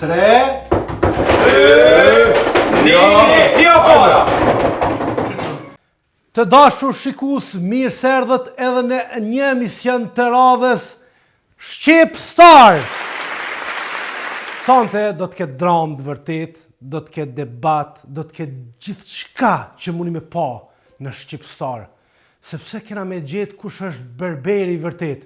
3, 2, 1, jo para! Të dashur shikus, mirë se erdhët edhe në një emision të radhës Shqip Star. Sante do të ketë dramë të vërtet, do të ketë debat, do të ketë gjithë shka që mundi me pa në Shqip Star. Sepse kena me gjetë kush është berberi vërtet,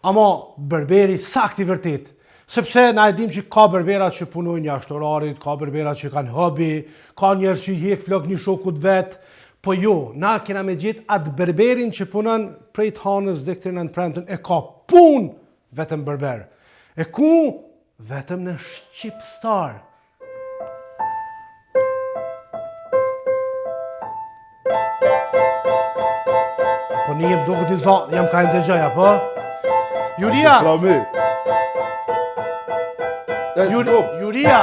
ama berberi sakti vërtet. Sepse na e dim që ka berberat që punojnë jashtë orarit, ka berberat që kanë hobi, ka njerëz që hjek flok një shokut vet. Po jo, na kena me gjithë atë berberin që punon prej të hanës dhe këtë në premtën, e ka pun vetëm berber. E ku? Vetëm në Shqip Star. Po një jem do këtë i zonë, jam ka ndëgjoja, po? Juria! Juria!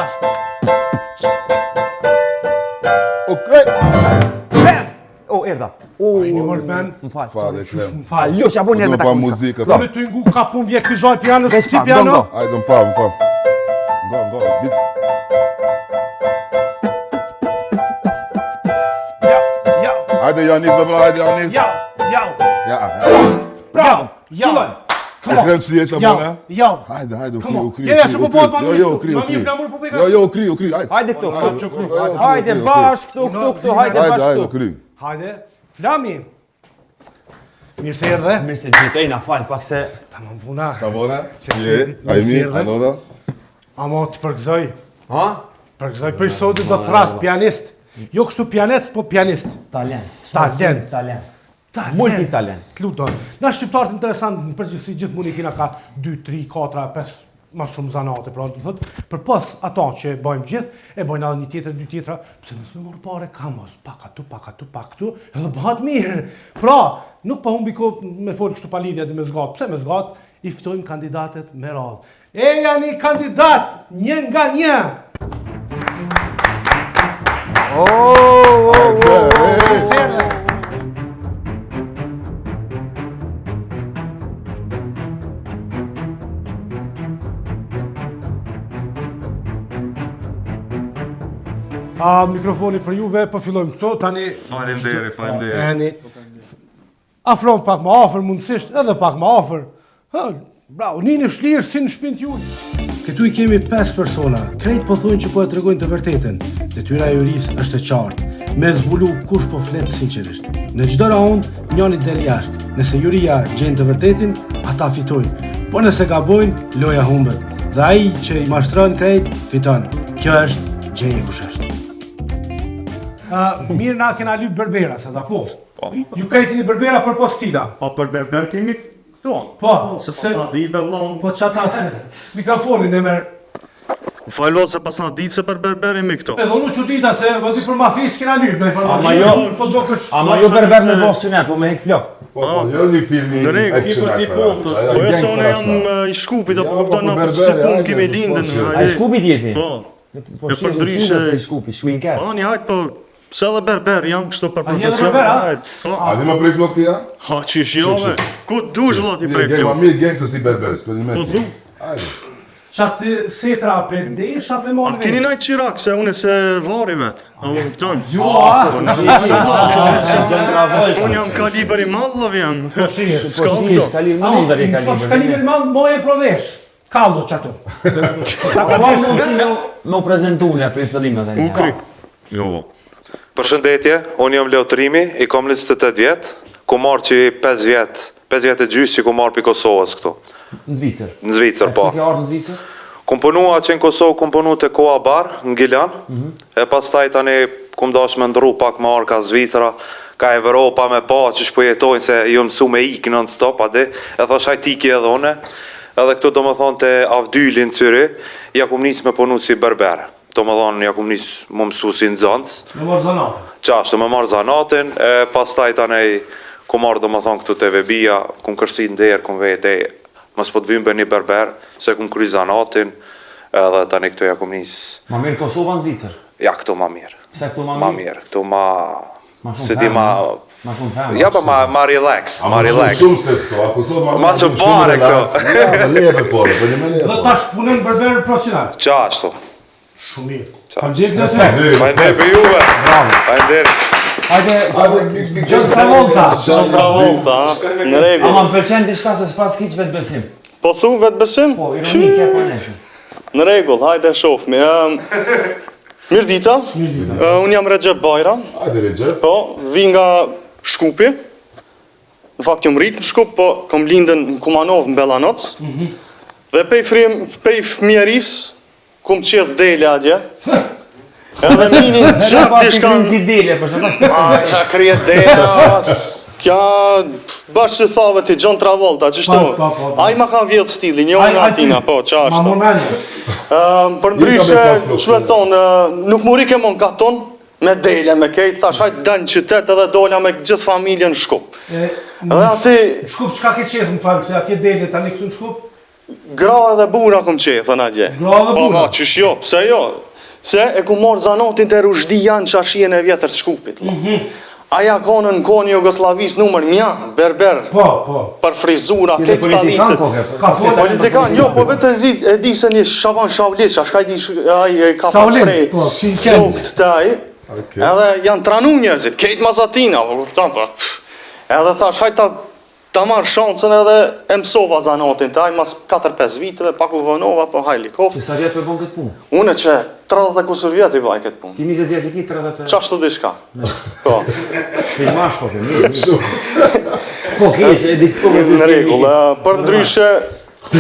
Erdha. Ai një mërë men. Më falë. Më falë. Jo, që abon njerë me pa muzikë. Në të ngu ka pun vje këzoj piano, së ti piano? Hajde, më falë. Ngo. Ja. Hajde, Janis, bebra, hajde, Janis. Ja. Bravo. Ja. E krem që jetë, abone? Ja. Hajde, Come ukri. on. Ja, se po bëhet ma mirë. Jo, ukri. Hajde këtu. Hajde bashkë këtu. Hajde, ukri. Hajde. Flami. Mirë se erdhe. Mirë se gjithë, ejna falë pak se... Ta më puna. Ta vone? Je, ajmi, ajnoda? Amo të përgëzoj. Ha? Përgëzoj për sotit do të thras pianist. Jo kështu pianec, po pianist. Talent. Multitalent. Të luton. Na shqiptarët interesant, në përgjithësi gjithë mundi kina ka 2, 3, 4, 5, mas shumë zanate, pra të thot, për pas ata që bëjmë gjithë, e bëjnë edhe një tjetër, 2 tjetra, pse nësë me morë pare kamos, pak këtu, edhe bëhat mirë. Pra, nuk pa humbi ko me folë kështu pa lidhja dhe me zgatë. Pse me zgatë, i ftojmë kandidatet me radhë. E janë i kandidat, një nga një. Mikrofoni për juve, po fillojmë këto, tani... Falenderi. Afron pak më afër, mundësisht edhe pak më afër. Bravo, një shlirë si në shpinë t'juj. Këtu i kemi 5 persona, krejt po thonë që po e tregojnë të vërtetën. Detyra e jurisë është e qartë, me zbulu kush po fletë sinqerisht. Në çdo raund, njëri del jashtë. Nëse juria gjen të vërtetin, ata fitojnë. Po nëse gabojnë, loja humbet. Dhe ai që i mashtron krejt, fiton. Kjo është gjeje kush është. Mirë na kena lyp berbera, se da po. Ju krejtini berbera për postila. Po për berber kemi këto. Po, Sepse na di bellon. po çata se mikrofonin e merr. Fallo se pas na di se për berber kemi këto. Edhe unë çudita se vazhdi për mafis kena lyp në informacion. Ama jo. Po do kësh. Ama jo berber me bostunet, po me hek flok. Po, jo një film i action asa. Po jo se unë jam i Shkupit, apo kupton apo se pun kemi lindën. A i Shkupi djeti? Po. Po që i Shkupi, Shkuinker. Po, një hajt, po... Se dhe berber, jam kështu për A profesion. A di më prej flok t'ja? Ha, qish jove. Ku dush vëllat i prej Ma flok? mirë gengë se si berber, s'përdimenti. Po zut. Ajde. Qatë setra për ndej, shatë me A marrë keni najt qirak, se unë se vari vet. A më kupton? Jo, Unë jam kaliber i madhëve jam. S'ka Po këto. shkalim më ndër e po shkalimin i madh moje provesh. Kallo qato. Po mundësi me u prezentu një për fillimet e një. Ukri. Jo. Përshëndetje, unë jam Leotrimi, i kam 28 vjetë, ku marrë që 5 vjetë e gjysë që ku marrë për Kosovës këtu. Në Zvicër? Në Zvicër, po. Ke ardhë në Zvicër? Kum punua që në Kosovë, kum punu të Koa Bar, në Gilan, e pas taj tani kum dash me ndru pak më arë ka Zvicra, ka Evropa me pa që shpojetojnë se jo mësu me ikë non-stop, adi, e thash hajt iki edhe une, edhe këtu do më thonë të Avdylin Cyri, ja kum nisë me punu si berbere. Do më thonë, ja kum nisë më mësu si në zëndës. Me marrë zanatin. Qashtë, me marrë zanatin, pas taj tani ku marrë do më thonë këtu të vebia, kum kërsit ndërë, kum vete, mos po të vimbe një berber, se kum kry zanatin, edhe tani këtu ja kum nisë. Ma mirë Kosova në Zvicër? Ja, këtu ma mirë. Pse këtu ma mirë? Ma mirë, këtu ma... Se ti ma... Ma shumë femë. Ja, ma relax, ma relax. Shumë se s'ko, a Kosovë Ma që bare këto. Ja, me leve por, për një me leve. Dhe tash punën berber profesional. Qashtu. Shumë mirë. Faleminderit Lese. Faleminderit për juve. Faleminderit. Hajde, John Travolta. John Travolta, në rregull. Ama më pëlqen diçka se s'pas hiç vetë besim. Po thu vetë besim? Po, ironike po neshëm. Në rregull, hajde shofmi. Mirë dita. Unë jam Recep Bajra. hajde Recep. Po, vi nga Shkupi. Në fakt jam rrit në Shkup, po kam lindën në Kumanov në Bellanoc. Dhe prej fëmijëris, kum qedh dele atje. Edhe minin gjak dishka. Si dele, për shkak. Qa krijet dele, kja bashkë që thave ti John Travolta, qështu? Po. Ai ma ka vjedh stilin, jo në atina, po, qa Ma është. mërmendje. Për ndryshe, që me thonë, nuk mu rike mon katon, me dele, me kejt, thash hajt dalë në qytet edhe dola me gjithë familjen në Shkup. Edhe ati, Shkup, çka ke qef më falë, se atje dele tani këtu në Shkup? gra dhe bura kom qethën atje. Gra dhe bura? Po, qysh jo, pse jo? Se e ku morë zanotin të Rushdia në qashien e vjetër të Shkupit. Aja konën në koni Jugoslavis numër 1, berber, Po. për frizura, këtë stadiset. Ka folë. Politikan, jo, po vetë e di se një Shaban Shavlic, ashka i ka pas Shaolin, prej po, si i qenë. flokt të ai, edhe janë tranu njerëzit, kejt mazatina, po kupton, po. Edhe thash, hajt ta marrë shansën edhe e mësova zanotin të ai, mas 4-5 viteve, pak u vënova, po hajli koft. Sa vjet për bon këtë punë? Une që 30 e kusur vjet i vaj këtë punë. Ti 20 vjet i ki 30 për... Qashtu diçka. Po, Filmash po, mirë. Po, se e di këto me në rregull. Për ndryshe,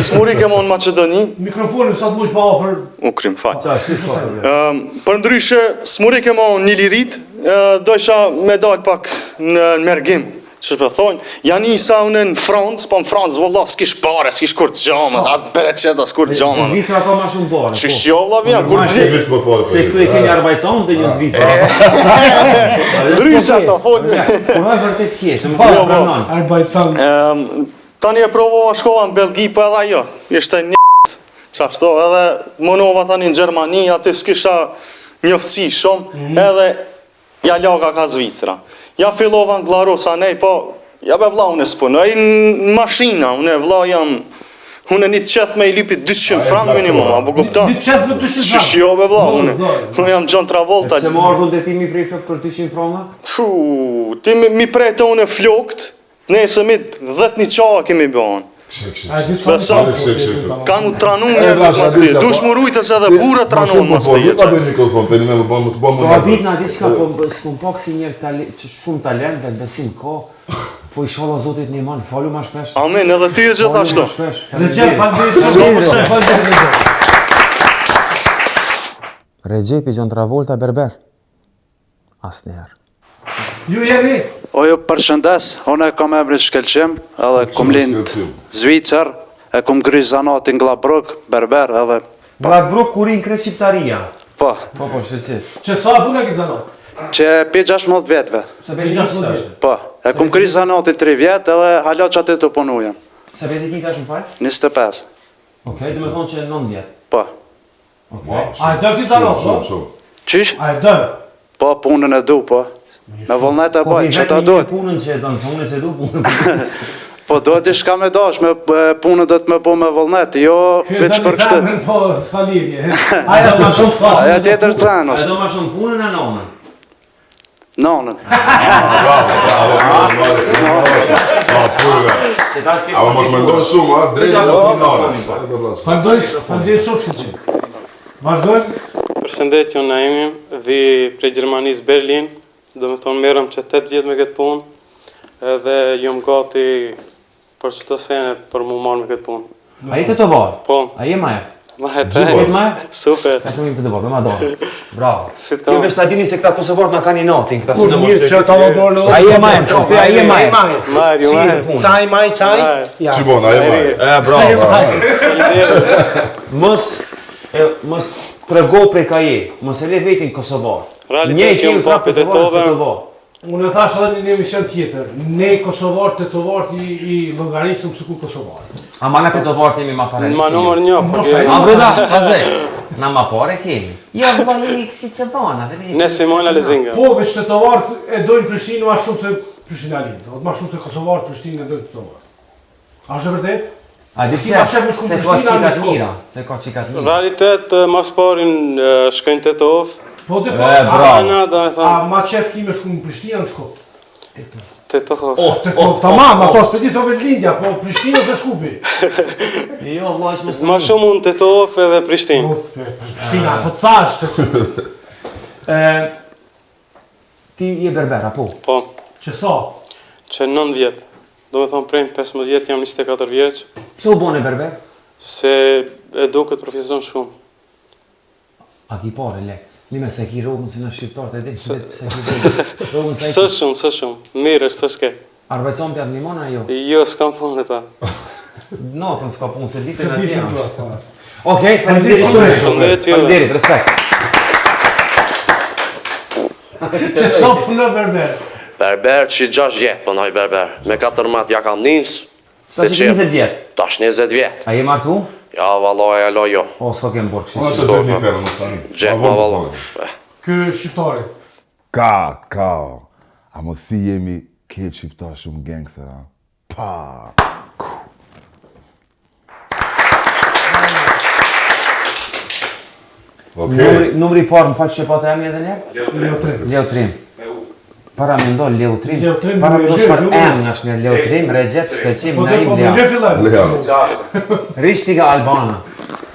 smuri ke mon Macedoni, Mikrofonin sot mush pa ofër. u krim fal. Qa, shtë problem. Për ndryshe, smuri ke mon një lirit, do isha me dal pak në mergim. Që për thonë, janë isa unë në Francë, po në Francë, vëlla, s'kish pare, s'kish kur të gjamët, as bere qeta, s'kur të gjamët. Zvicra ka ma shumë bore. Që shjo, vla vjen, kur të Veç po po. Se këtu e kemi arbajcon dhe një Zvicra. Ndryshe ta folë. Por e vërtet kjesh, në më Po, pranon. Arbajtsan. Tani e provova shkova në Belgi, po edhe ajo, ishte një qashto, edhe mënova tani në Gjermani, aty s'kisha njoftësi shumë, edhe ja laga ka Zvicra. Ja fillova në Glarosa, nej, po, ja be vla unë e s'punoj në mashina, unë e vla jam, unë e një qeth me i lipit 200 frank minimum, apo kupta? Një qeth me 200 frank. Shishjo be vla unë jam John Travolta. Se më ardhën dhe ti mi prej flok për 200 frona? Fu, ti mi prejtë unë e flokt, nese mi 10 një qaha kemi bëhen. Kanë u tranu njerëzit mas ti, dush më rujtës edhe burë tranu mas ti. Ta bëj mikrofon, për një me bëmë së bëmë Po abit në ati shka, po s'kum pak si njerë shumë talent dhe besim ka, po i shala Zotit një manë, falu ma shpesh. Amin, edhe ti e gjithashtu. Recep, faleminderit. Recepi John Travolta berber. Asnjëherë. Ju jeni? O ju përshëndes, unë e kam emrin Shkelqim, edhe kom lind Zvicër, e kom gry zanatin Glabruk, berber, edhe Bradbruk kurin kret shqiptaria. po, Po, shqecit. Që sa punë e këtë zanat? që pi 16 vjetve. Se beti ki tash? Po, e kom gry zanatin 3 vjet, edhe hala që aty të punujem. Se beti ki tash më fal? 25, Okej, dhe me thonë që 9 vjet. po. Okej. A e do këtë zanat, po? Shumë. Qish? A e do? Po, punën e du, po. Me vullnet e Po, baj, ki që ta vetëm një duhet. punën që e donë, se unë e se du punën. Po, duhet i shka me dash, me punën do të me bu me vullnet, jo veç për kështë. Po, s'ka lidhje. Aja do ma shumë fash. Aja tjetër cen A është. do ma shumë punën a nonën? Nonën. Se ta s'ke Ava mos me ndonë shumë, a? Drejtë do të ndonë. Faleminderit shumë Shkelqim. Vazhdojmë. Përshëndetje, unë Naimi, vi prej Gjermanisë Berlin, do me thonë merëm që 8 vjetë me këtë punë, edhe jom gati për çdo sene për mu marrë me këtë punë. A jetë të varë? Po, A je majer? ma e Gjithë majer? super. Ka se më të varë, me ma dorë. Bravo. Si t'kam. Ju vesh ta dini se këta kosovarët na kanë i natin, këta si Kur në një që ta dorë në A je majer, qofi, a je majer? Marë, ju marë. Taj, maj, taj. Marë. Ja. Qibon, a e marë. E, bravo. Mos trego prej ka je, mos e le vetin kosovar. Realitet jam papit e tove. Unë e thash edhe një emision tjetër. Ne Kosovarë të tovarët i logaritëm së ku Kosovarë. A ma nga të tovarët jemi ma pare Ma numër 1, po A breda, ka dhe. Na ma pare kemi. Jo, vëllë si që bana. ne Simona Lezinga. Po, veç të tovarët e dojnë Prishtinë ma shumë se Prishtina linë. Ma shumë se Kosovarët Prishtinë e dojnë të tovarët. A është e vërtet? A di Ti pa qef me pse? shku Se në ka Prishtinë, qikat në mira. Se ka qikat mira. Realitet, mas parin shkojnë Tetov. Po dhe Bravo. Ana, do me A thonë, ma qef ki me shku në Prishtinë në Shkup? Tetov. Tetov, tamam, ato s'pedi se Vendlindja, po Prishtinë ose Shkupi? Jo, vllaj, më Ma shumë unë Tetov edhe Prishtinë. Po, Prishtina, po të thash se Ti je berber apo? Po, që sa? që 9 vjetë. Do me thonë prejnë 15 vjetë, jam 24 vjeç, Pse u bone berber? se e do këtë profesion shumë. A ki pare lek? Nime se ki rogën si në shqiptarët e din, se ki rogën Së shumë, mirë është, së shke. Arbecon për atë limona jo? Jo, s'kam punë e ta. Natën s'ka punë, se ditën Se atë ditë jam. po. Okej, faleminderit shumë. Faleminderit juve. Faleminderit, respekt. Që sa punë berber? Berber që 6 vjetë, pënoj berber. Me 14 ja kam njës. Sa që 20 vjetë. Tash 20 vjetë. A je martu? Ja, valoj, alo, jo. O, s'ka kem borë Ona kështë. të gjep një ferë, mos tani. Gjetë ma valoj. Ky shqiptari. Ka. A mos si jemi keq shqiptar shumë gangster, ha? Pa. Okej. Numri i parë, më falë që pa të emni edhe njerë? Leo Trim. Leo Trim. Para me ndo Leo Trim. Leo Trim, Para me ndo Leo, shfar Leo. emnë është një Leo Trim, Recep, Shkelqim, Po dhe Naim, po me Leo. le fillaj. Leo. Rishtiga Albana.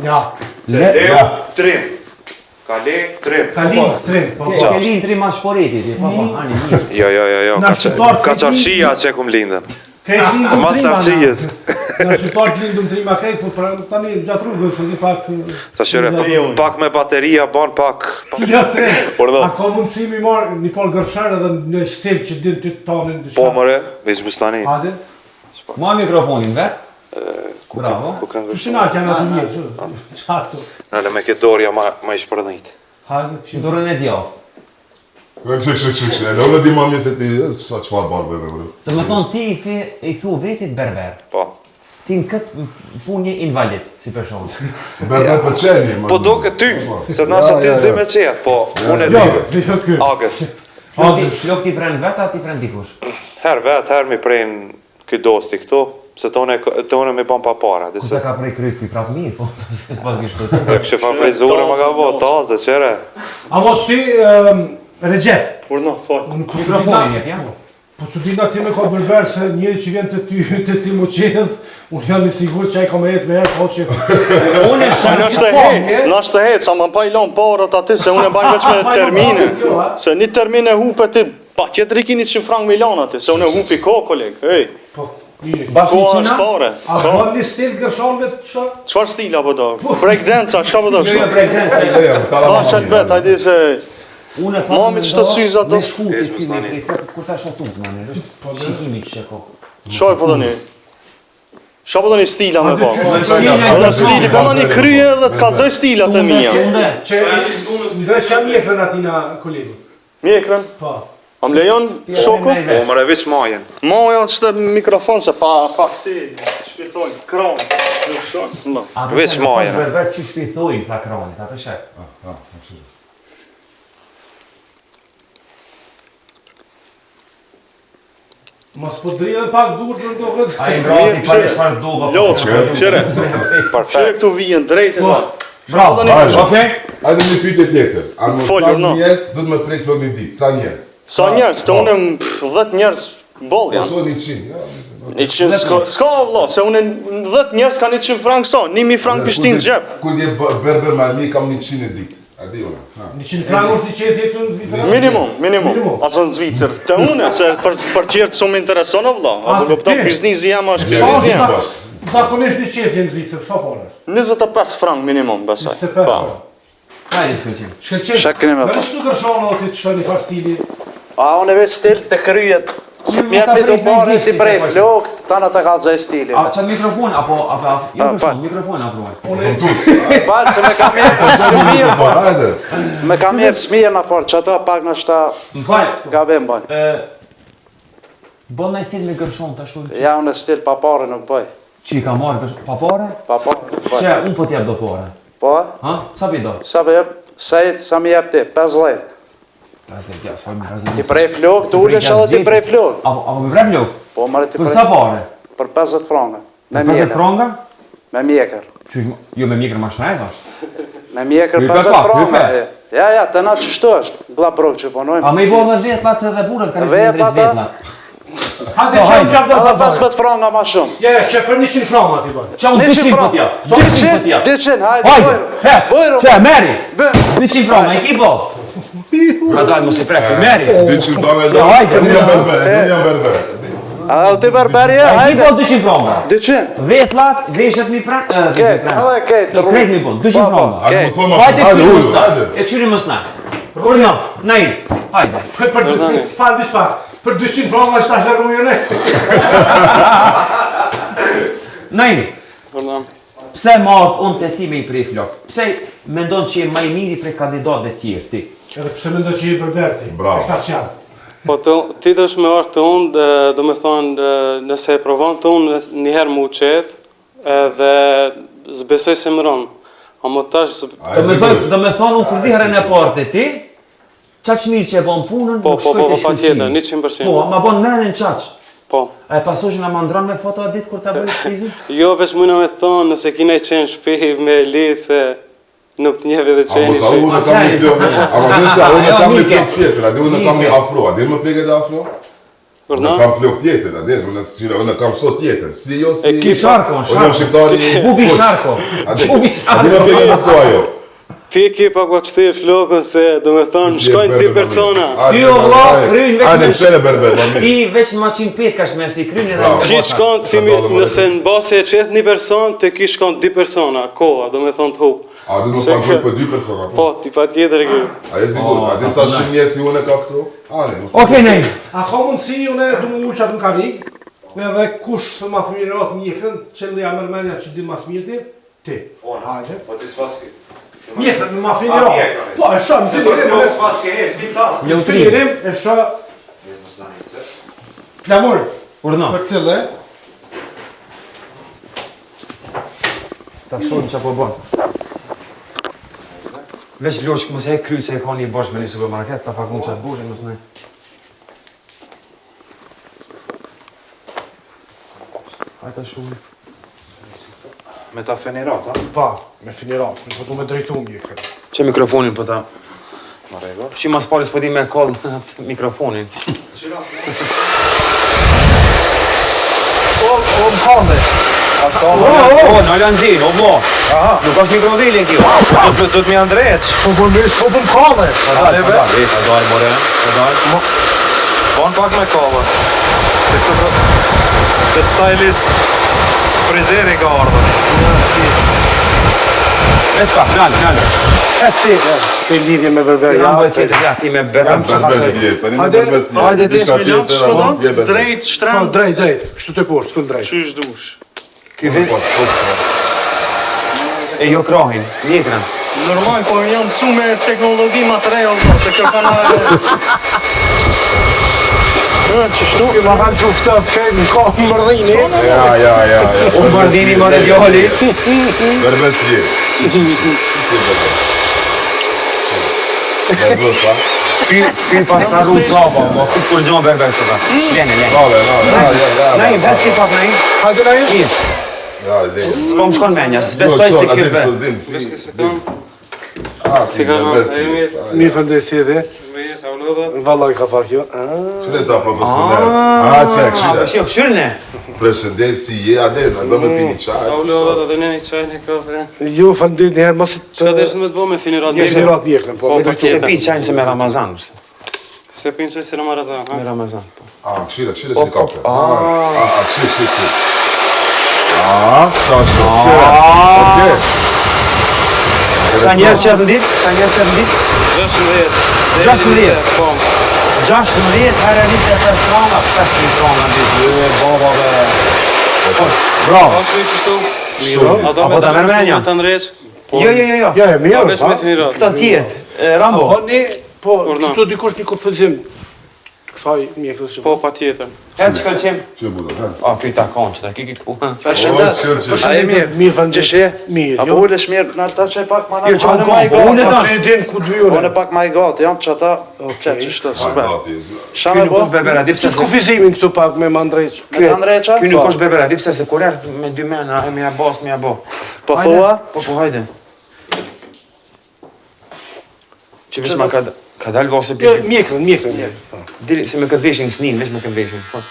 Ja, Leo Trim. Kale Trim. Kalin Trim. Po, po. Kelin Trim ma shporiti ti, pa, ani mirë. Jo. Na shqiptar Kaçarshia që kum lindën. Krejt lindu Ma Trim. qarqijes. Në shqiptar lindu Trim a krejt, po pra tani gjatë rrugës, se një pak... Ta shyre, pak me bateria, ban pak... Ja, Trim. Urdhë. A ka mundësi mi marë një pol gërshar edhe një stil që din ty të tonin të Po mëre, veç bustani. Hadi? Ma mikrofonin, ver? Bravo. Ku kanë Kushinat janë atë mirë, që? Qatë. Nële me këtë dorja ma i shpërdhënit. Hadi, që... Dorën e djavë. Kështu. E lëve di ma mirë se ti, sa qëfar barë bebe, bre. Të më thonë ti i thu vetit berber. Po. Ti në këtë punë një invalid, si person. Berber për qenje, Po do këtë ty, se të nashtë ti s'di me qetë, po unë e Jo, di. jo ky. Agës. Flok ti pren veta, ti pren dikush. Her vet, her mi prejnë këtë dosti këtu, se tone me ban pa para. Ku se ka prej kryt këj prapë mirë, po, se s'pas kishtë të E kështë fa frizure më ka vo, taze, qere. A mo ti, Recep, Urno, fort. unë ku Mikrofonin jep, ja? Po që dina ti me ka berber se njëri që vjen të ti mu qedh, unë jam i sigur që ai ka me jetë me herë, po që... Unë e Po, shumë në Të hec, sa më pa i lon parët aty, se unë e baj veç me termine. Se një termine hupe ti, pa tjetër i kini 100 frank milion aty, se unë e hupi ko, koleg, hej. Po, njëri. Ko është Bashkë pare. A bën një stil gërshanve të që? Qfar stila po do? Breakdance-a, qka po do Jo, kështu? prezenca. Leja, Ta qelbet, hajdi se... Unë e Mami, çto syza do- Me shkuti ti, kur ta shatut, mani, është shikimi që sheko. Qaj po do një? Qa po do një stila me po? stile, Edhe stili, po do një krye dhe të kalzoj stilat e mija. Që ndreq jam mjekrën atina kolegu. Mjekrën, Po. a më lejon shoku? Po mëre veç majen. Moja që të mikrofon, se pa si shpirtojnë, kranë, në shtonë. Veç majën. Berber që shpithojnë, tha kroni, ta përshek. Mos po dridhen pak dur për do këtë. A i mbrati, pa në shfarë dova. Loqë, qire. Qire Perfekt. këtu vijen drejt e Po. ta. Bravo, okej? Ajde një pyetje tjetër. A më Folur, sa no. njerëz do të më prek flok një ditë? Sa njerëz? Sa njerës, të unë 10 njerës bol Po janë. so 100. Ja. 100 s'ka vlo, se unë 10 njerës ka 100 frank sa, 1000 frank pishtin në gjep. Kur je berber me mi kam 100 e ditë. A di ona. Ha. 100 frank është një qetë jetë në Zvicra? Minimum. Minimum. Asë në Zvicër. Të une, se për qertë su më intereson o vla. A A, të kupton, ti? biznizi jam është Ja, biznizi ja. jam. Zakonisht një qetë jenë Zvicër, sa por është? 25 frank minimum, besoj. 25 Po. frank. Hajde shkëllqim. Shkëlqim. Shakrim e Vërës të gërshanë o ti të shërë një farë stili? A unë veç stil të kryet. Një Mjerë ka mi do prej pare në ti prej gjishti, flokt, ta në të kalzoj stilin. A qatë mikrofon, apo, jo gërshon, mikrofon afruaj. Falë se me ka mjerë smirë, Po hajde. me ka mjerë smirë në forë, që ato pak në shta Më falë, gabim bëj. bën në stil me gërshon të shumë. Ja unë stil pa pare nuk bëj. Që i ka marrë gërshon, pa pare? Pa pare nuk bëj. Që, unë po t'jep do pare. Po, Ha? Sa pi do? sa për jep, sajt, sa mi jep ti, 50. Ti prej flokt, ulesh edhe ti prej flokt. Apo me vrem luk? Po, mërë ti Për prej... sa pare? Për 50 franga. Me 50 mjele. franga? Me mjekër. Jo me mjekër ma shnajt është. Me mjekër Hype 50 pa, franga. hype. Ja, të na qështu është. Gla brok që punojmë. A me i bo dhe vetlat edhe burët ka Vetlat, drejt vetlat. Hajde që në gjabdo Edhe të 15 franga ma shumë. Je, që për 100 franga ti bërë. Qa unë 200 për tja. 200 për tja. 200, hajde, Hajde, vojru. hec, Vojru. që, meri. Bëm. 200 franga, i ki bo. Ka dalë mos i prefë, meri. Dici franga Ja, hajde, unë jam berber, unë jam berber. A dhe ti berberi e, A i ki hajde. bo 200 franga. 200. Vetlat, veshët mi pranë. Kejt, edhe kejt. Krejt mi bon, 200 franga. Hajde më thoma Hajde, hajde qyri ullu, mësna. hajde. E qyri mësna. Urna, najin, hajde. Për bispar, për 200 franga është ashtë rrujën e. Najin, Vërdan. pse marrë unë të ti me i prej flok? Pse me ndonë që je maj miri prej kandidatëve tjerë ti? Edhe pëse me ndo që je berber ti. Bravo. Këta që janë. Po ti të është me artë të unë, do me thonë, nëse e provon të unë njëherë mu qetë, edhe zbesoj se më rënë. A më tash, Do me thonë unë kur viherën e partë e ti, qaq mirë që e bon punën, po, nuk shkoj të pa tjetër, shkëllqim. 100%. Po, ma bon menin qaq. Po. A e pasoshin a mandron me foto a ditë kur ta bëjë shpizin? Jo, veç mujna me thonë, nëse kina i qenë shpi me lidhë, se nuk të njeve dhe A qeni mos a unë Ma kam një qaj. fjok, a ma dheshka unë Jo, kam një Mike. flok tjetër, a di unë kam një afro, a di më pleket e afro? Urna? Unë kam flok tjetër, a di, unë kam sot tjetër, si jo si... Ki Sharko, Unë jam shqiptari... Bubi Sharko. A di, Bubi a di më pleket e këto ajo? Ti ki pak kështirë flokën se, do me thonë, shkojnë dy persona. Jo, vlla, kryjnë veç Ajde, me- pshere berber, ma mi. I veç ma qim pet ka shmesh ti kryjnë edhe Bravo. me Ki bota. shkon, nëse në base e qeth një person, të ki shkon dy persona, koha, do me thonë të hupë. A di më Se paguaj kë- për dy persona, Po, ti pa tjetër e kjo. A je sigur, a di sa shumë njerëz si unë ka këtu? Ale, mos... Okej, nej. A ka mundësi une du më ullë që atë në karik, edhe kush të ma fëmirat mjekën, që dhe jam mërmenja që di mas mirë ti? Ti. Hajde. Po ti s'paski. Mjekën, në ma fëmirat. Po, e shë, më zinirim, Një utrim. fëmirim, e shë... Flamur, Urna. për cilë, Ta shohim që po bon. Veç loqë mëse e kryjë se e ka një bashkë me një supermarket, ta pakun qatë burin, mësë ne. Hajta shumë. Me ta fenirat, ha? pa, me fëmirat, me po du me drejtu mjekën. Që mikrofonin për ta? Që mas pari s'po di me koll mikrofonin. O, më kame. O, në Alanzin, o mo. Nuk është mikrovilin kjo. Do të më andreq. Po, po, më kame. Padaj, more. Padaj. Bon pak me kava. Të stylist frizeri ka ardhur. Vespa, nalë. E ti. Të lidhje me berber, Ja, bëjt tjetër, ja, ti me berëm. Bes je, për një me Hajde, berbes je. hajde, Dishka ti tjetër, avans je berber. Drejt, Po, shtram. drejt, kështu të poshtë, fëll drejt. Qysh dush. E jo krohin, mjekrën. Normal, po jam mësu me teknologi material, se kjo kana... Qështu? Ti ma kanë quftat, kej, në kohë më rrini. Ja. Unë bardini more djali. Berbes je. Berbes, pa? Ky pas ka rru trapa, mo. Ky kur gjon berber së ta. Lene. Ja. Na i vesti pak na i. Hajde na i? Ja, le. S'po më shkon menja, s'besoj se ky be. Si ka në, e mirë, Mirë fëndesi edhe. mirë, ta vlodha. Vallaj ka pak jo. Qële sa profesional? Qek, Po qële. shjo, këshyrne. Përshëndet si je, ade, në do me pini qaj. Ta vlodha dhe ne një qaj një kafe. Jo, fëndir njëherë, mos Qka të ishtë me të bo me finirat një finirat mjekën, po. Po, Se pi qajnë se me Ramazan. Se pinë qaj si Ramazan, ha? Me Ramazan. Këshire s'ni kape. Këshire. Sa shto. Sa njerë që të ndit? 16. Po, 16 herë rritë e 5 krona, 5.000 krona në ditë. Baba dhe... Bravo. ashtu i qështu. Shumë. Apo ta merr menja? Të ndreq. Jo. Ja, e Pa mirë, veç me finirat. Këto tjertë. Rambo. Po, ne, po, Urna. qëtu dikush një kufëzim. Kësaj mjekës që Po, pa tjetër. Hec shkëlqim. Që buda, ha? A, këj ta konë që ta ki këtë ku. Përshëndes. A e mirë? mirë vend. Qëshje? Mirë, Apo ulesh mirë, në ta që pak ma në Jo, që në unë ma i kom, unë e gati. dash. e din ku dy Unë e pak ma i gati, jam që ata, që shtë, super. Qa Ky me nuk bo? është berbera, di pse Që se... kufizimin këtu pak me mandrejq. Me të ndreqa? Ky nuk është berbera, di pse se kur erë me dy mena, e me ja bas, me ja bo. Po thua? Po, hajde. Që vesh ma ka dalë vase Jo, për... mjekrën. Diri, se me këtë veshin s'nin, vesh me këtë veshin. Po.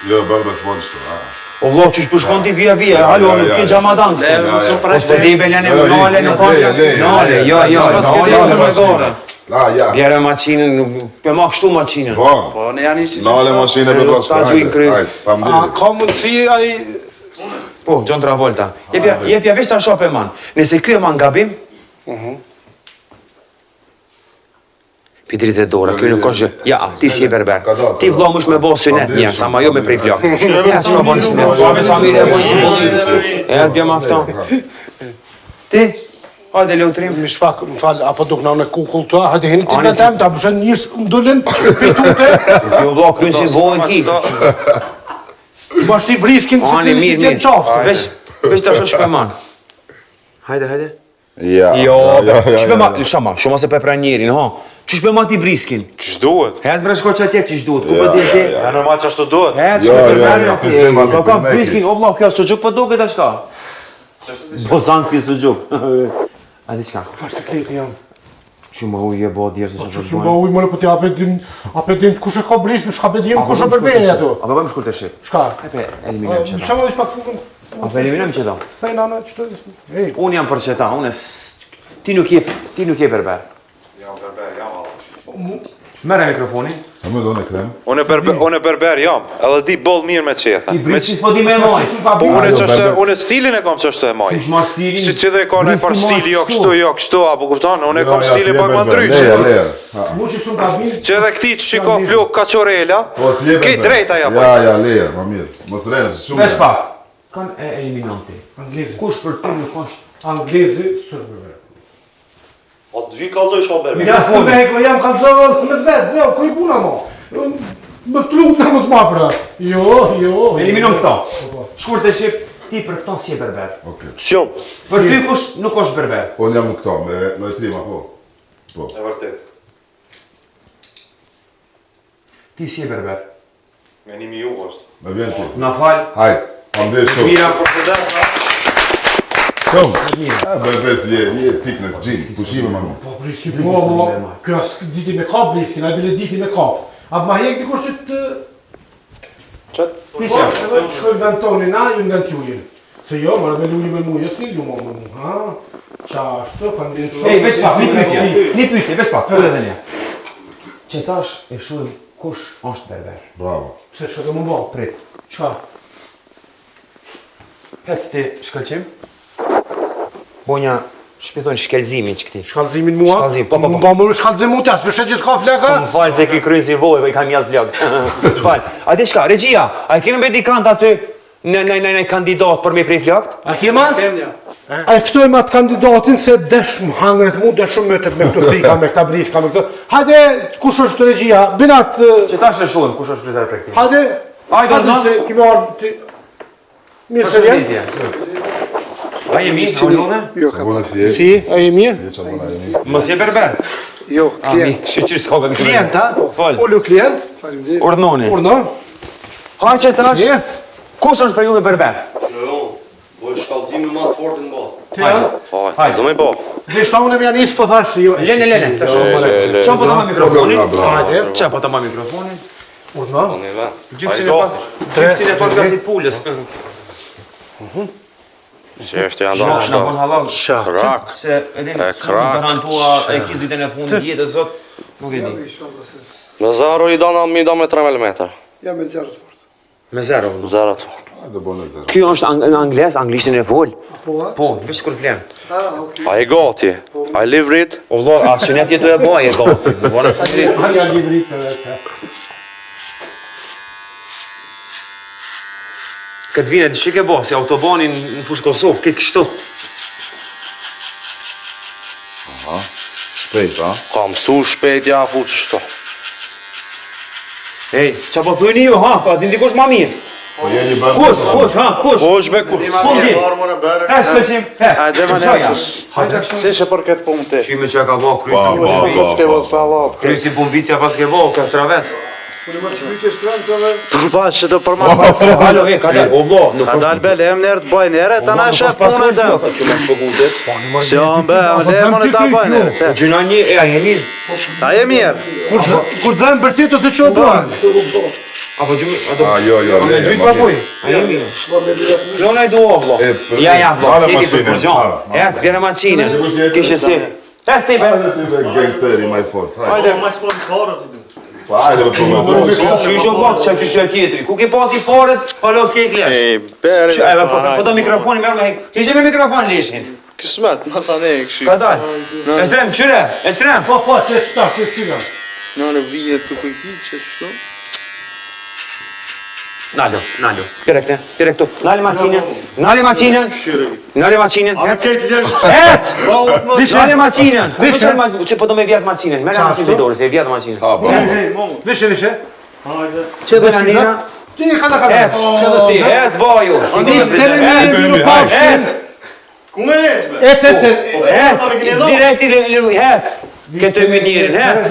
Jo, bërbe s'bon qëto, ha? O vlo, që shpërshkon ti via, halo, nuk ke gjamadan. O së libe lene, nale, nuk është, nale, jo, nale me gore. La, ja. Bjerë maqinën, për ma kështu maqinën. Bon, Po, në janë isi. nale mashine me blas, Ta gjujnë kry. hajde, pa A mdiri. ka mundësi ai... Po, John Travolta. Jepja veç ta shope man. Nëse ky e man gabim, Pidrit e dora, kjo nuk është... Ja, ti si e berber. Ti vlo mush me bo synet një, sa ma jo me prej flok. Ja, që ka bon synet. Po, me sa mire e bon si bollit. E, bja ma këto. Ti? Hajde, leutrim. Më shfak, më falë, apo duk në kukull të, hajde heni ti me tem, ta bëshën njës më dullin, pitute. Kjo vlo krynë si vojnë ki. Ma shti briskin që Ani, të mirë, tjenë qaftë. Veç ta shë shpe man. Hajde. Ja. Jo, shpe ma, shama, shumë se pepra njerin, ha. Që shpe ma ti briskin? Ç'sh duhet? Hez bre shko që atje që duhet, ku për ti? Ja normal që ashtu duhet. Hez Jo, shko jo, për berë jo, atje, ti s'ke ka marrë briskin, o vla, kjo sugjuk për duke ta shka. Bozanski sugjuk. A di shka? Farë se kletë jam. Që më ujë e bo djerë se Që që si më ujë më në pëti apet din kush e ka briskin, shka bedim kush e berberi ato. Apo bëjmë shkull të shqip. Shka? Epe, eliminojmë që ta. Qa më dhe shpak fukën? Apo eliminojmë që ta. Thejnë anë që të... Ej, Unë jam për që ta, ti nuk je berber. Jam berber, jam alla. Mere mikrofonin. Sa me do në krem? Unë berber jam, edhe di boll mirë me qetha. Ti briskin s'po di me moj. Po unë stilin e kam ç'është e maj. Kush ma stilin? Si që dhe ka në par stili, jo kështu, apo kupton, unë e kam stilin pak ma ndryshë. Leja. mu që shumë ka vinë, Që edhe këti që shiko flok kaçorela, Po, si je kej drejta ja pa. Ja, leja, ma mirë. Mos rrenë, shumë. Vesh pak. Kan e eliminanti. anglezi. Kush për ty nuk është? Anglezi, së është berber. O të vi kalzoj shumë berber. Ja, me e ko jam ka zëllë me zvetë, jo, kuj puna mo. Më të lutë në më smafra. Jo. Eliminon këto. Shkurt e shqip, ti për këto si e berber. Shumë. Për ty kush nuk është berber. Unë jam këto, me lojtrima, po. Po. E vërtet. Ti si e berber. Menimi ju është. Me vjen ti. Na fal. Hajde, pa mdiri shumë. Mira. Shumë. Berbes, je fitness, gym, pushime ma mu. Po, briski, po, kjo asë diti me kap briskin, a bile diti me kap. A ma hek dikush që të... Tisha. Edhe të shkojmë vend toni na, ju nga t'jujin. Se jo, mërë me luji me mu, jes një lu me mu, ha? Qa ashtë, fandin shumë. Ej, veç pak, një pytje, veç pak, kule dhe një. Që tash e shumë kush është berber. Bravo. Se shkë dhe më bo. Prit. Qa? Hec ti shkëlqim. Bonja, shpithojnë shkelzimin që këti. Shkallzimin mua? Shkallzim, po. Më ba më shkallzim mu t'jas, për shetë që s'ka fleka? Më falë se ki krynë si vojë, i kam jallë flokët. Falë. A di shka, regjia, a i kemi me dikant aty në kandidat për me prej flokët? A kema? A i ftojmë atë kandidatin se desh më hangret mu, desh më mëtët me këto frika, me këta briska, me këto. Hajde, kush është regjia? Binat... Që ta shëshojmë, kush është frizer për këti? Hajde, Hajde, se kemi ardhë... Mirë se vjen. A jemi, a ullone? Bona si je? Si, a je mirë? Je qa bona jemi. Mos je berber? Jo, A mi, shqyqyr s'ka me Klient, ha? Fol. Ullu klient. Urnoni. Urno. Ha që tash, Yes. kush është për ju me berber? Po shkallzimi më të fortë në botë. Ti, ha? Hajde, do me bo. Dhe shta unë e mja njësë po thash se jo. Lene, të shumë. Qa po të ma mikrofonin? Hajde. Qa po të ma mikrofonin? Urno. Gjypsin e pas gasit pullës. Që është janë do Na ashtu. bon halal. Krak. Se edhin, krak. garantua e kis dytën e fundit jetës zot, nuk e di. Në zaro i dona mi do me 3 mm. Me zero. Zero të. Hajde bona zero. Kjo është angles, anglishtën e vol. Po, veç kur flen. A i gati. A i livrit. O vlo, a sunet jetu e baj e gati. Bona fëmëri. Haja livrit të... Këtë vine të shike bo, si autobanin në fush Kosovë, këtë kështu. Shpejt, a? Ka mësu shpejt ja fu që shto. Ej, qa po thujni ju, ha? Ka t'ni dikush ma mirë. Po jeni bërë. Kush, ha? Kush? Kush me kush? Hes, veqim, hes. Hajde më nesës. Si shë për këtë punë ti? Qime që ka bo Pa, krysi. S'ke vë salat. Krysi pumbicja pas ke bo, ka stravec. Pa që do përma pacë. Halo, e, ka dalë, o vlo, nuk Ka dalë bele, em nërë të bajnë nere, ta na shë punën dhe. Që me shpëgutit. Si on be, le më në ta bajnë nere. Gjuna një, e, a jemi? Ta je mirë. Kur dhenë bërtit ose që duan? Apo gjumë, ato... A, jo, A me gjytë pa kuj? A jemi? Klona i duo, vlo. Ja, vlo, si ti për përgjon. Ec, vjene maqinën, kishe si. Ec ti, be. Gangsteri, my fault. Hajde, ma s'po në karët i du. Hajde, me përme. Që isho bak, që kjo që tjetëri. Ku ki pati paret, palo s'ke i klesh. Beri. Po do mikrofoni merë me hek. Kishe me mikrofon lishin. Kismet, ma sa ne e këshy. Ka dal. Esrem, qyre, esrem. Po, që të shtash, që të shiga. Në vijet të kujki, që shto. Nalo. Pire këtu. Nale macinën. Nale macinën, hec. Hec! Nale macinën. Që po do me vjetë macinën. Mere macinën të dorë, se vjetë macinën. Ha, ba. Vishe. Hajde. Që dhe Nina. shiga? Që një kada. Hec, që dhe si, hec, boju. Hec, Ku me ecme? hec, direkt i hec. Këtë me njerën, hec.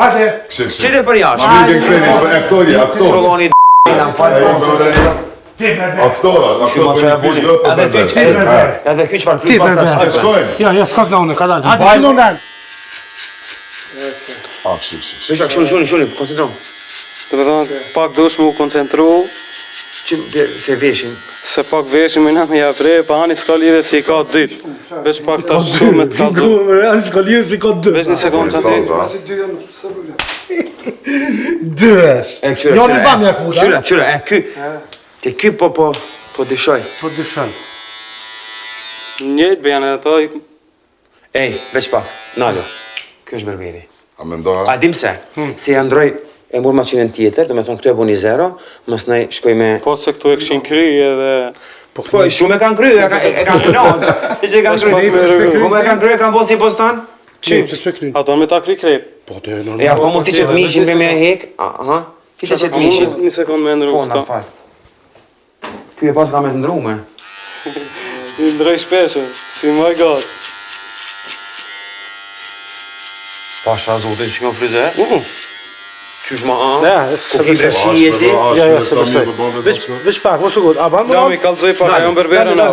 Hajde. Qëtë për jashtë. Shmi gangsteri, aktori. Trolloni d***ina, falë. Aktora, Shumë që e buni. Edhe ky qëfar kry pas ka shkëpë. Shkojnë. Ja, s'ka këna unë, ka dalë. Hajde, kënë unë. Vishak, shuni, koncentrom. Të me thonë, pak dush mu koncentru, Se veshin. se pak veshim me me ja prej, pa ani s'ka lidhe si i ka dytë. Veç pak ta shtu me të kalzu. Anë s'ka lidhë si ka dë. Veç një sekundë që ti. Dësh. E këqyre, Njoni bam ja ku, da? Qyre, e ky. Te ky po dëshoj. Po dëshën. Njëjtë bejane dhe toj, Ej, veç pak, nalo. Ky është berberi. A me ndoha? A dim se? Se ja ndroj e mur maqinën tjetër, do me thonë këtu e bu një zero, mës nej shkoj me... po se këtu e këshin kry edhe... Po, shumë e kanë kry, e kanë kënaqë. Që e kanë kry. Po me kanë kry, e kanë bo si postan? Që s'pe A do me ta kry krejt. Po të e E ako mund si që të mishin me hek? Aha. Kishe që të mishin? Një sekundë me ndru Po, kësta. na fal. Ky e pas ka me të ndru me. I ndroj shpeshe, si my god. Pasha zotin që më frizer? Qysh ma a? Ja, Po ki vreshije ti? Veç pak, mos u gut. A ban më? Lami kalzoj pak, e unë berbera në.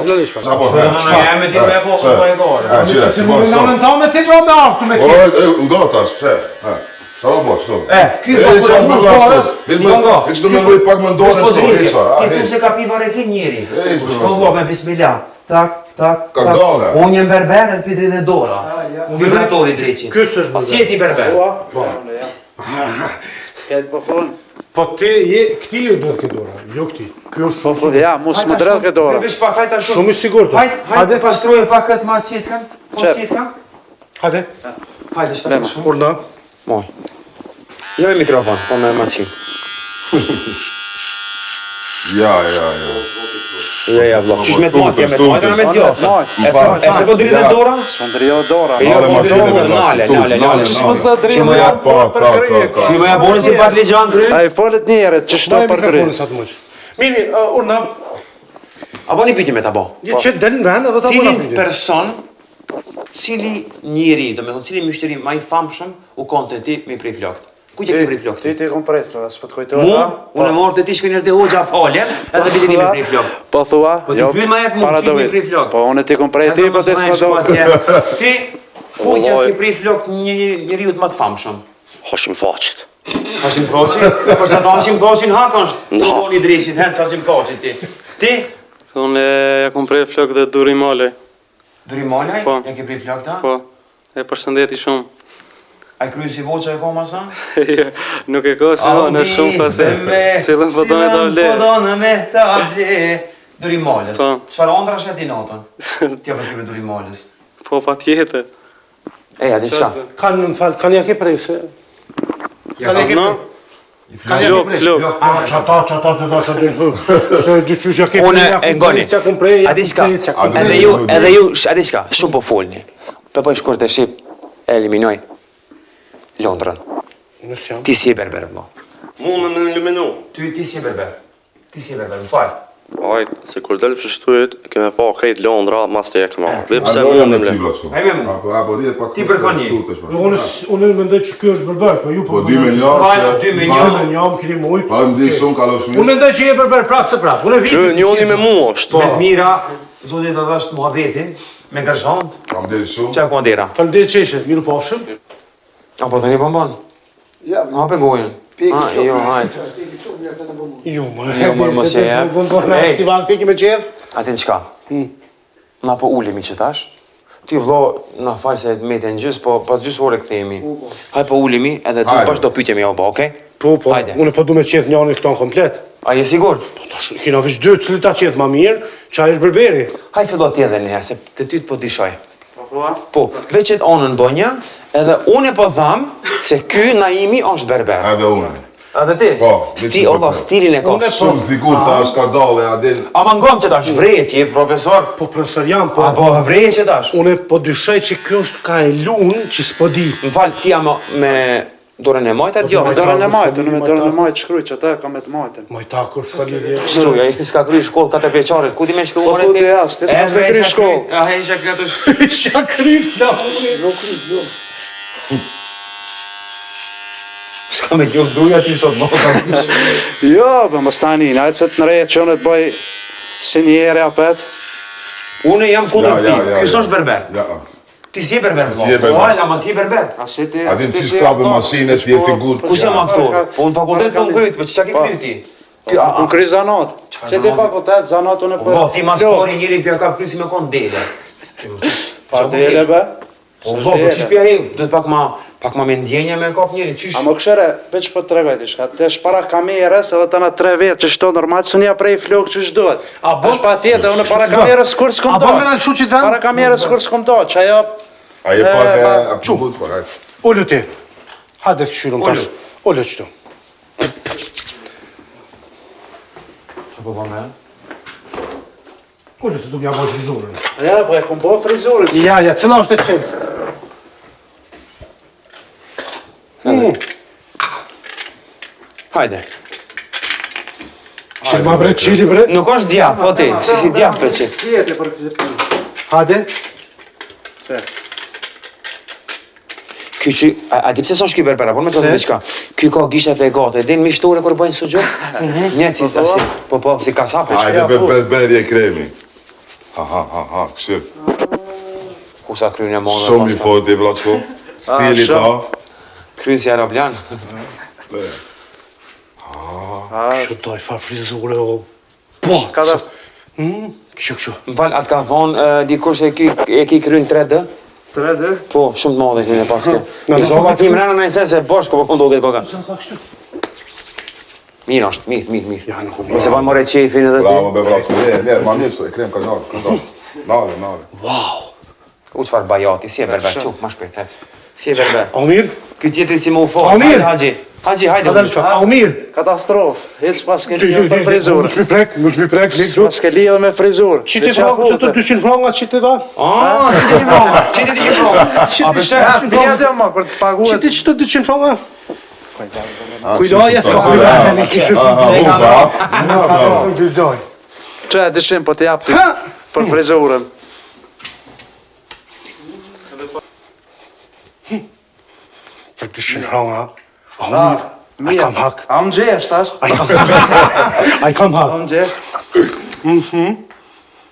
Apo, Ja me ti me po po e gore. qire, Se më në në tonë ti do me artu me qi. Udotash, she. Qa po, qëto? Ky po kur e mund porës, Hiç do me mëroj pak më ndonë Është po shto, drejtë. hiqa. Ti thu se ka pi varekin njeri. Ej, po, Po vlo me bismillah. Tak. Ka dole. Unë jem berber dhe pidri dhe dora. Vibratori drejqin. Ky s'është A si e ti berber? Po ti je këti ju duhet këtë dora, jo këti. Ky është shumë. Po ja, mos më drejt këtë dora. Vesh pak, hajta shumë. Shumë i sigurt. Hajde pastroje pak këtë ma qitkan. Po Qep. qitkan? Hajde. Hajde, shtë shumë. Urna. Moj. Jo me mikrofon, po me maqin. Ja. Ja, vlo. Qysh me të matë, me të matë, me të gjotë. E se po dritë dhe dora? S'më drejt dora. E jo, po dritë nale. Që mos da drejt me janë fort për kryje. Që me e boni si pat ligjan kry? A i folet njerët që shto për kryje. Sa të mësh. Mimi, urna. Apo një piti me ta bo? Je që delin vend edhe ta bëna Cilin person, cili njeri, do me thonë, cili mështeri ma i famshëm u konte ti me i prej flokët? Ku që ke prej flokët? Ti ti kom prejt, pra, s'po të kujtojnë. Mu, unë e morë të ti shkoj njërë të hoxha faljen, edhe biti një me prej flokët. Po thua, Po ti pyet ma jep mu, që me prej flokët. Po unë ti kom prejt ti, po ti s'po do. Ti, ku një ke prej flokët njeriut ma të famshëm? Hashim faqit. Hashim Koqi? Por sa të Hashim Koqin haka është në një dreshit, henë sa Hashim Koqi ti. Ti? Unë ja kom prej flok dhe duri male. Duri Malaj? Po. Ja ke prej flokët, ta? Po, e përshëndeti shumë. A i kryu si voqa e koma sa? Nuk e ka shumë, në shumë pase. Cilën po do me ta vle. Cilën po do me ta vle. Duri Malës. Po. Qfar ondra është e ti natën? Tja përshkrive Duri Malës. Po, pa tjetë. Eja, di shka? Kanë më falë, kanë ja ke prej se... Kanë ja ke No? prej. Flok, flok. Qata, se ta që dojnë. Se dy që ja ke prej, Une ja e ku ngoni. prej, ja ku prej, ja A di ku shka? prej, ja ku A di- prej. Edhe ju, a di shka? Shumë po folni. Pe po i shkur të shqip. eliminoj Londrën. Nësë jam. Ti si e berber, vëlla. Mu me më eliminu. Ti si e berber. Ti si e berber, më falë. Aj, se kur del për shtujet, keme pa krejt Londra, mas të jekë ma. Dhe pse A do mu janë me me ty, më vlasku. Hajme mu. Apo rrihet pak. Ti përkon një. Unë mendoj që kjo është berber, po ju Po 2 milion. Fal, 2 milion. Në jam, keni muj. Pa më di shumë kalosh Unë mirë. mendoj që je berber prapë se prapë. Unë e Që vit. njoni me mu është. Me të mira, zotit të dhashtë muhabetin, me gërshant, Kam di shumë. që ku andera. Faleminderit qeshe, miru pafshim. Apo të një pëmban? Ja, Hape gojën. Jo, hajtë. Jo, më. Jo, më mos e jep. Ej. Festival piki me qedh. Atin qka? Na po ulemi që tash. Ti vlo, na falë se me të në gjys, po pas gjys ore këthejemi. Haj po ulemi edhe du Hajde. pash do pytemi oba, okej? Po, Hajde. unë po du me qedh njani këto në komplet. A je sigur? Po tash, kina veç dy të ta qedh ma mirë, qa është berberi. Haj fillo ti edhe njëherë, se të ty të po dishoj. Po, veç që onën bënja, edhe unë e po dham se ky Naimi është berber. Edhe unë. Edhe ti? Po, Olla, stilin e ka. Shumë sigur ta është ka dalë, adin. Ama ngom që tash, vrejt, je profesor. Po profesor jam, po. A po vrejt që tash. Unë po dyshoj që kjo është ka e lunë që s'po di. Më falë, ti jam me dorën e majtë atë jo? Dorën e majtë, unë me dorën e majtë shkruj që ata kam me të majtën. Mojta, kur s'ka lidhje. Shkruja, i s'ka kry shkollë 4 vjeqarit, ku ti me shkru Po futi as, ti s'ka me kry shkollë. A he isha këtë është. Shakrit, da. S'ka me kjo shkruja ti sot, më ka Jo, për më stani, najtë se të në rejtë që unë të bëj si njeri apet. Unë jam kundër ti, ky s'është berber. Ja, as. Ti si e berber, Si e berber. Po, ama si e berber. A si ti... Adin që shka për mashine, si e sigur. Ku si jam aktor? Po në fakultet të më kryt, po që qa ke kryt ti? Unë kry zanat. Se ti fakultet, zanat unë e për... Po, ti mas pori njëri pja ka kryt si me konë dele. Fardele be. Po, po, qish pja e, do të pak ma me ndjenja me kap njëri, qish? A më këshere, veç për të regoj t'i shka, të shpara kamerës edhe të në 3 vetë që shto normal, së një prej flok që shduhet. A bo- është pa tjetë, unë para kamerës kur s'kom A to. bo me në lëshu që të vend? Para kamerës kur s'kom to, që ajo... A je pak e... A përbut, pa, hajtë. Ullu ti. Hajde të këshyrëm tash. Ullu qëtu. Që po me? Ullu se du m'ja bojt frizurën. Ja, po e kom bo frizurën. Ja, cëla është e qenë. Hajde. Shirma bre, qili bre. Nuk është djaf, po ti, si djaf të që. Si e ti për këtë punë. Hajde. Ky që, a di pse s'është ky berber, por me të dhe qka. Ky ka gishtat e gate, din mishtore kur bëjnë sugjo? Një si, po, si kasape. Hajde berberje kremi. Ha, këshir. Ku sa kryin e modhe. Shumë i fort i vlaqko. Stili ta. Kryin si arablan. Kështu doj far frizurë o... Po! Ka da... Kështu. Më falë, atë ka thonë dikur se e ki kryin 3D? 3D? Po, shumë të modhe ti në paske. Në I shoka ti mrena në esense bashkë, po këndo këtë koka. Sa ka kështu? Mirë është, mirë. Ja, nuk Nëse pa more qefin edhe ti. Bravo, be vlaqko. Njerë, ma mirë, se krem ka dalë. Nale. U qëfar bajati, si e berber, quk, ma shpejt, hajtë. Si e berber. Amir? Ky tjetëri si më u forë. Amir! Haji, hajde. Amir! Katastrofë. Hecë pas ke lidhë për frizurë. Nuk mi prek, Pas ke lidhë me frizurë. Që ti franga, që të 200 franga që ti da? Që ti di franga. A përse? Bia dhe ma, për të Që paguet. ti që të 200 franga? Kujdoja s'ka kujdoja, një kishë Bravo. Që e dishim, po të jap ti për frizurën. Për 200 franga. Amir, a kam hak. Am gjesh, tash. A i kam hak. Am gjesh.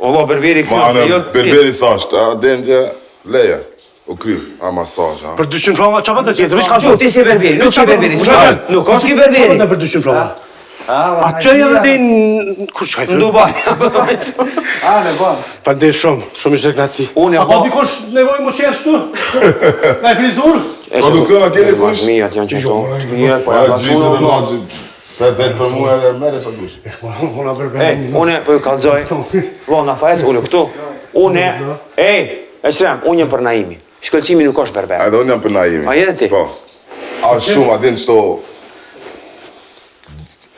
Olla, berberi Ma kjo. në berberi sa është, a den që leje. U kry, a masaj, ha. Për 200 franga, qa vëtë tjetë, veç ka Jo, ti si berberi, nuk që berberi. Nuk është ki Qa berberi. vëtë për 200 franga? A që e dhe din... Kur që Në Dubai. A, ne bon. Falënderit shumë ishte knaci. Unë e A ka vë- dikosh nevoj më qefës tu? Nga i frizur? Produksiona keni kush? Mijat janë që to. Mijat, po Pa janë e gjysë shumë. dhe vlaqë. Vetë për mua edhe mere sa dush. Una Ej, berberi. une po ju kalzoj. Vo, na fajs, unë këtu. Une, ej, e shrem, unë jem për Naimi. Shkëllqimi nuk është berber. Edhe unë jam për Naimi. A jedhe ti? Po. A shumë, adin qëto...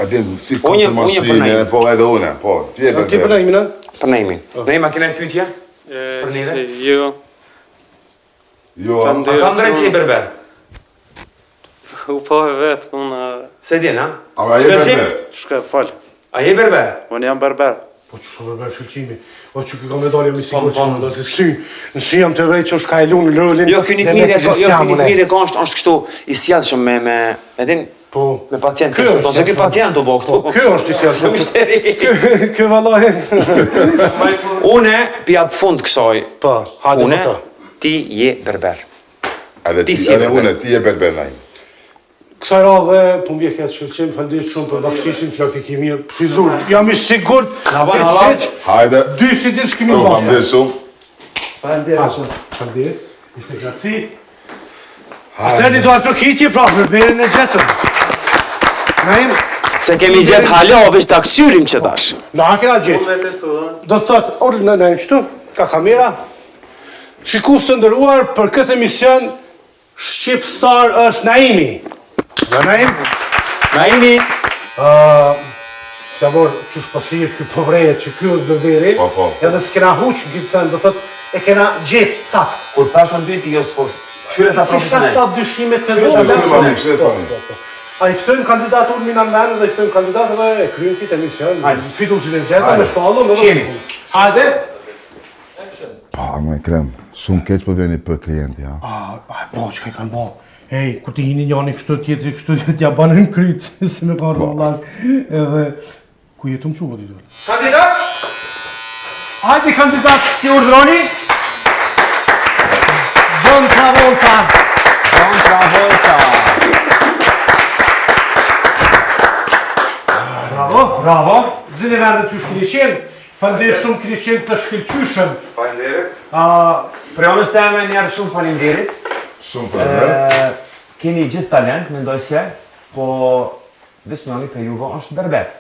Adin, si Unë jem këtë për mashine, Naimi. po edhe une, po. Ti e Ti për berber. në imina? Për Naimin. Naima, kena pytja? Për neve? Jo. Jo, A kam drejt si e berber? U po e vetë, unë... Se din, a? a je berber? Shka, fal. A je berber? Unë jam berber. Po që të berber shkëllqimi? Po që ka medalja me sigur që në se sy, në sy jam të vrej që është ka e lunë lëllin. Jo, këni të mire ka është kështu i sjellshëm me edhin, Po. me pacient të shkuton, se këj pacient do bo këtu. Kjo është i sjellshëm. Kjo valahe. Une, pja për fund kësaj, Po, hajde une, vëta. ti je berber. Edhe Ti ti, si e edhe berber? unë, ti je berber naj. Kësaj radhe, po më vje këtë shkëllqim, fëndit shumë për bakshishin, flok i kimi, shizur. Jam i sigur, Hajde. dy si din shkimi Shumë, vashme. mirë shumë. Fëndit, ishte graci. Atëni do atë kitje, pra, berberin e gjetëm. Na im, Se kemi gjetë hala, veç ta kësyrim që tash. na kena gjetë. Unë e testu, ha? Do të thotë, orë në qëtu, ka kamera. Shikus të ndëruar për këtë emision, Shqip Star është Naimi. Dhe Naim, Naimi, flavor, që shpashirë kjo povreje që kjo është berberi, Po. edhe s'kena huqë në këtë thënë, do të thotë, e kena gjetë sakt. kur pashon dy ti jo s'po, shyre sa Kisha profesional. sa dyshimet të Shyre A i ftojmë kandidatur mina menë dhe i ftojmë kandidatë dhe e krymë këtë emision. Fitu që në gjeta me shpallon. Shemi. Hajde. Pa, me krem, shumë keq po vjeni për klienti, ja. Po, që ka i kanë bo? Hej, kur ti hini njani kështu tjetëri, kështu t'ja banë në krytë, se me ka rrëllar. Edhe, ku jetu më qumë t'i dole? Kandidat? Hajde kandidat, Si urdhroni? John Travolta. John Travolta. Bravo. Bravo. Zine vendet që shkini qenë, fëndirë shumë kini qenë të shkilqyshëm. Preonës teme njerë shumë falinderit. Shumë berber. Keni gjithë talent, mendoj se, po veç njani për juve është berber.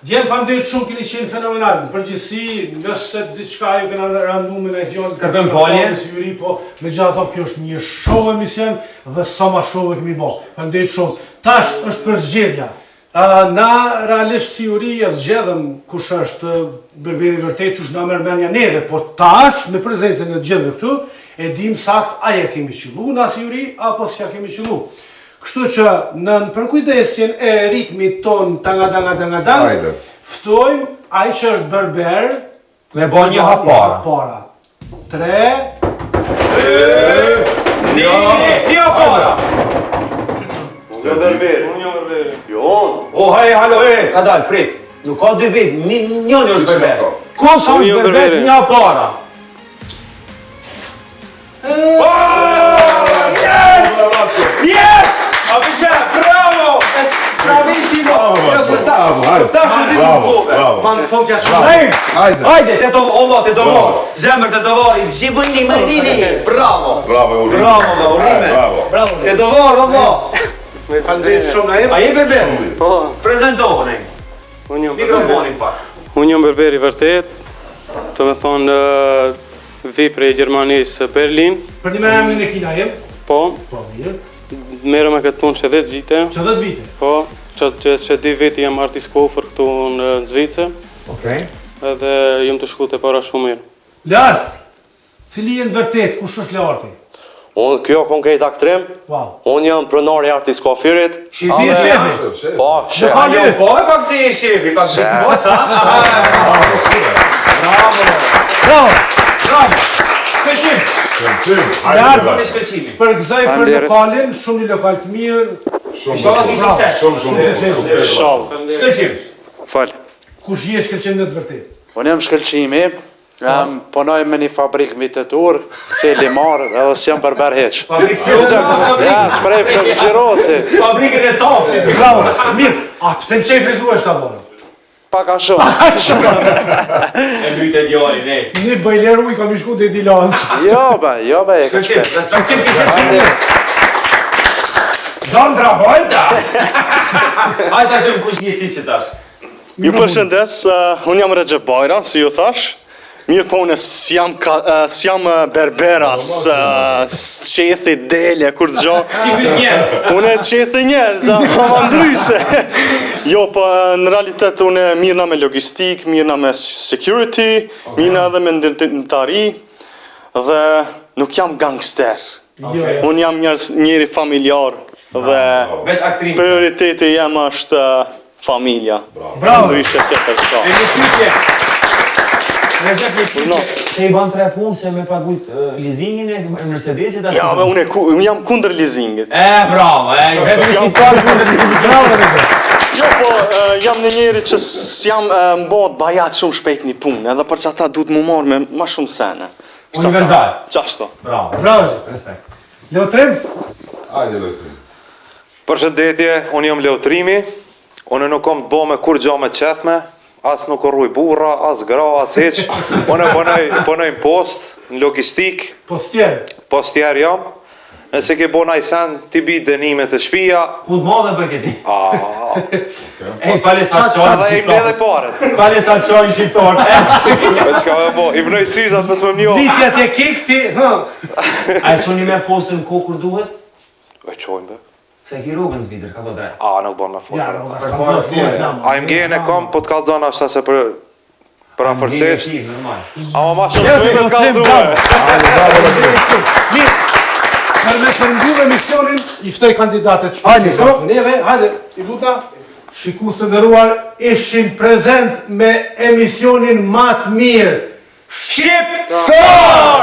Djemë fëndirë shumë kini qenë fenomenal, në përgjithsi, nëse diçka ju kena randu me në e fjallë. Kërkojmë falje. Juri, po me gjatë ato kjo është një show emision dhe sa ma show e kemi bo. Fëndirë shumë. Tash është për zgjedhja. Na realisht si juri e zgjedhëm kush është berberi vërtet që është nga mërmenja neve, po tash me prezencën e gjithë këtu, e dim sakt aje kemi qëllu, na si juri, apo s'ja kemi qëllu. Kështu që në përkujdesjen e ritmit ton tanga-danga-danga-dang, Hajde. ftojmë ai që është berber, Me bo një hapara. para. 3, Një hapara. Se berberi. Unë jam berberi. Jo unë. O, hej, halo, ka dal, prit. Nuk ka dy vit, njënë është berber. Kush Unë është jam berber berberi. një hapara? Yes! Avisha, bravo! Bravissimo! Bravo. ma në fond që ashtë Hajde. Hajde, të të Allah, të të Allah. Zemër të të Allah, i të gjibën një mërini. Bravo! Bravo, Ulrime. Bravo, me urime. Bravo. Të të Allah, Allah. Me Fëndirë shumë na A e je berber? Po, Prezentohën e. unë jam berberi. Mikrofonin pak. Unë jam berberi vërtet, të me thonë vi prej Gjermanisë Berlin, Për një me emrin e kina jem, po, po mirë, merë me këtë punë që 10 vite, që 10 vite. po, që 2 vite jam artist kofër këtu në Zvicë, Okej. edhe jam të shku të para shumë mirë. Lart, cili jenë vërtet, kush është Larti? Unë kjo konkret aktrim. Wow. Unë jam pronar i artist kofirit. Shefi e shefi. Po, shef. Pa një. Po, e pak si e shefi, pak si po, sa? Bravo, bravo. Shkëllqim. Hajde, Lartë, berber. Shkëllqimi. për gëzaj për Faleminderit. lokalin, shumë një lokal të mirë. Inshallah ki sukses. Shumë. Shalë. Shkëllqim. Falë. Kush je shkëllqim në të vërtet? Unë jam shkëllqimi, punoj me një fabrikë mitetur, se limar, edhe s'jam berber heq. Ja, s'prej flok gjirosi. Fabrikën e taftit. Bravo, mirë. A të pëlqej frizura është ta bërë? Paka shumë. E mytë e djali, ne. Një bëjler uj kam i shku dhe i dilansë. Jo be, e ka Shkëllqim, shpet. respektim. John Travolta. Hajde ta shumë kush një ti që tash. Ju përshëndes, unë jam Recep Bajra, si ju thash. Mirë po unë s'jam berbera, s'qethi delje, kur të gjo. Ti pyet njerëz. Unë e qethi njerëz, ama ndryshe. Jo, po në realitet unë e mirëna me logistik, mirëna me security, mirëna edhe me ndërtari, dhe nuk jam gangster. Unë jam njëri familjar dhe Veç aktrim. prioriteti jem është familja. Bravo. Ndryshe tjetër s'ka. E një pyetje. Se i ban 3 punë se me pagujt leasingin e Mercedesit atë. Ja, unë jam kundër leasingit. Bravo, vetëm si parë bravo. Jo, po, jam një njeri që s'jam mbot bajat shumë shpejt një punë, edhe për që ata duhet mu marrë me ma shumë sene. Universal. Qashto. Bravo. Bravo. Respekt. Leotrim? Hajde, Leotrim. Përshëndetje, unë jam Leotrimi. Unë nuk kom të bo me kur gjo me qethme, as nuk rruj burra, as gra, as heq. Unë ponoj në post, në logistik, postier jam. Nëse ke bo naj sen, ti bi dënimet e shpia. Punë modhe për këti. Pale sa Qa dhe im ledhe paret. Pale sa qojnë shqiptar. Me qka me bo, i vnoj cyzat mësë më mjo. Vitja t'je kik ti, A e qoni me postën ko kur duhet? E qojnë be. Se ki rrugën Zvizër, ka thot e. Nuk bon me folë. Ja, AMG-n e kom, po t'ka zonë ashta se për afërsisht. Normal. Ama ma shumë sëmime t'ka zonë. Për me përndu emisionin, i ftoj kandidatet që të neve, hajde, i luta, shikus të nderuar, ishin prezent me emisionin matë mirë. Shqiptar!